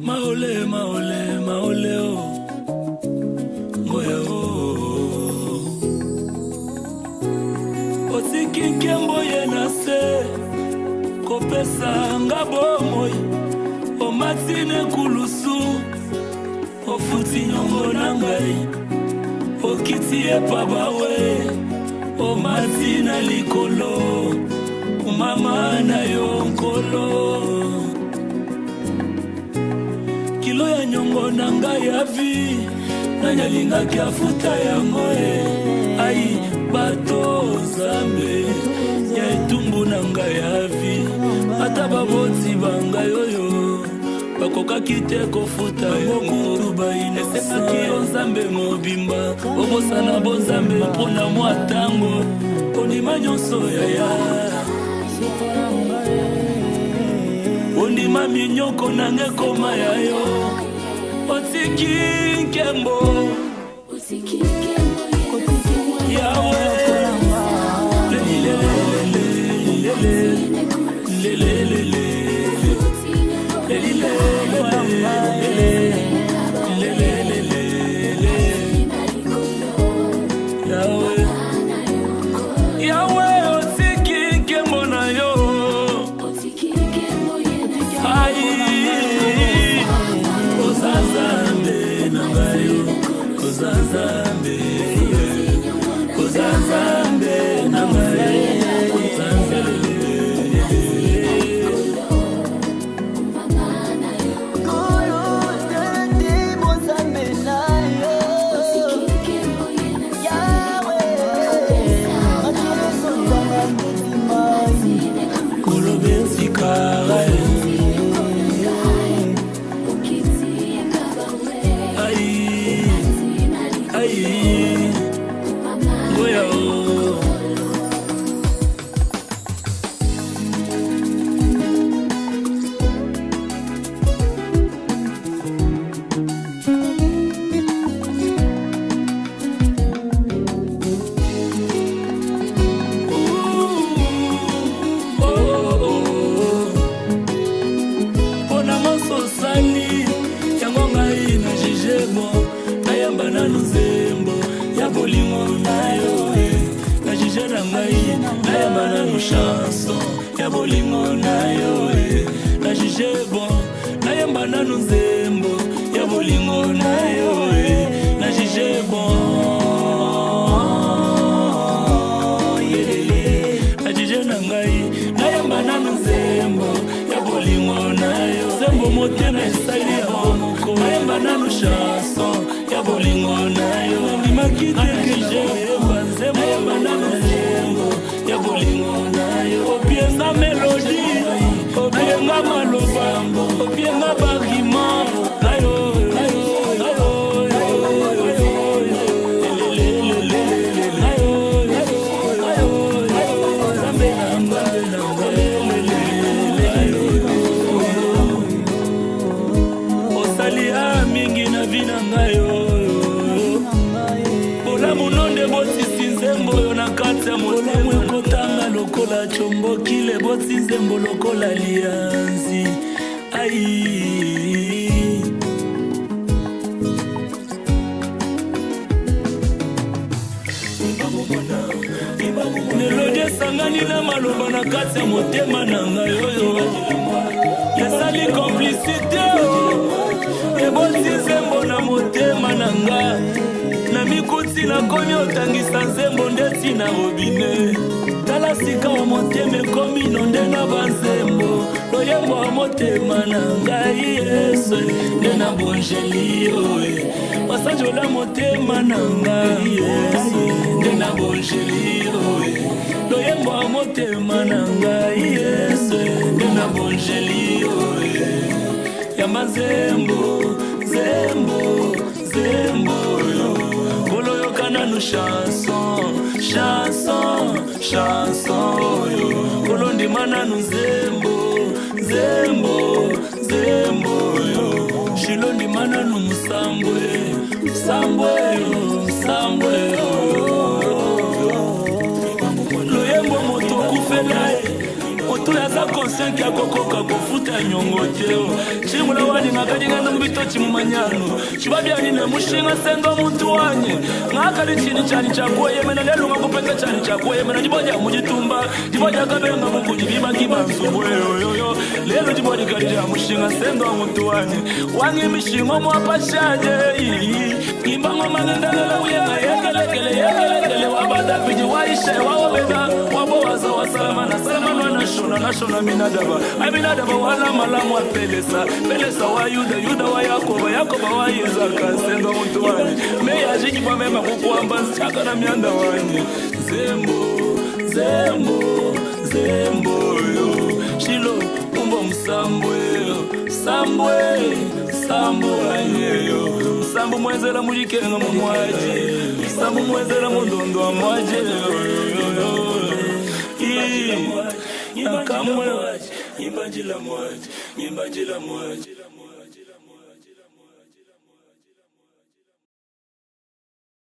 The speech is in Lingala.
Maole, maole, maole, oh. Ngoya, oh. Otiki nkembo yena se kopesa ngabo moi omatine kulusu ofuti nyongo na ngai okiti epabawe omatina likolo umama na yo nkolo kilo ya nyongo na ngai ya vi nanyalingaki afuta yango ai bato zambe ya etumbu na ngai ya vi ata baboti bangai oyo bakokaki te kofuta yango esengaki yo nzambe mobimba obosana bonzambe mpona mwa ntango ondima nyonso yaya ondima minyoko nanga ekoma yayo otiki nkembo yawe chanson ya bolingo na yo na jije bon na yamba na nzembo ya bolingo na yo na jije bon na jije na ngai na yamba na nzembo ya bolingo na yo zembo motema esali ya moko na yamba na chanson ya bolingo na yo ndimaki te ke je yamba nzembo ya yamba na nzembo ya bolingo na yo opienga melodi opienga maloba opienga barima na yo osalia mingi na vina ngayo ola munonde botisi nzembo yo na kati ya molemo ekotanga lokola chombokile botisi nzembo lokola lianzi ai melodi esangani na maloba na kati ya motema na ngai oyo esali komplicité eboti nzembo na motema na ngai na mikuti nakomi otangisa nzembo ndeti na robine tala sika wa motema ekomi nonde na banzembo loyembo wa motema na ngai yesu nde na bonjeli oe masanjola motema na ngai yesu nde na bonjeli oe loyembo wa motema na ngai yesu nde na bonjeli oe yamba nzembo zembo zembo kolo yokana nu chanson chanson chanson kolo ndimana nu zembo zembo zembo shilo ndimana nu musambwe musambwe musambwe loyembo moto kufela mutu yaza conscient ya kokoka kofuta nyongo teo chimula wani ngakadinga numbito chimumanyano chibabyani ne mushinga sendo muntu wanye ngakali chini chani chakwe yemena lelo ngakupeka chani chakwe yemena jiboja mujitumba jiboja kabenga mukujibiba kibanzubwe yoyo lelo jiboja kalija mushinga sendo muntu wanye wangi mishingo mwapashaje imbango manendala uyenga yekelekele wabada piji waishe wawabeda wabowaza wasalama na salama na shona minadaba wana malamu wa pelesa wa yuda wa yakoba wa Isaka sendo muntu wani meya jiki pa mema kukuamba chaka na mianda wani zembo yo shilo umbo msambwe ayeyo msambu mwezera mujikenga mumwaji msambu mwezera mundondo wa mwaji Nakamwe, nyimba jila mwaji